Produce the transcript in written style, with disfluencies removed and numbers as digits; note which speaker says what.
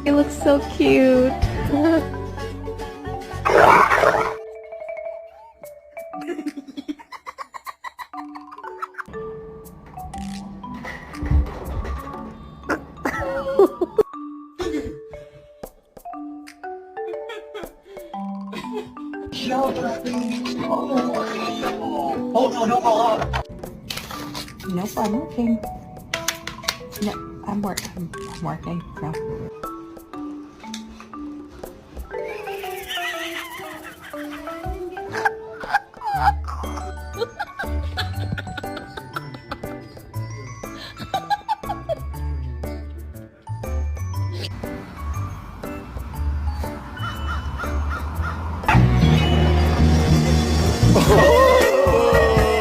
Speaker 1: It looks so cute. Nope, I'm working. No, I'm working. No.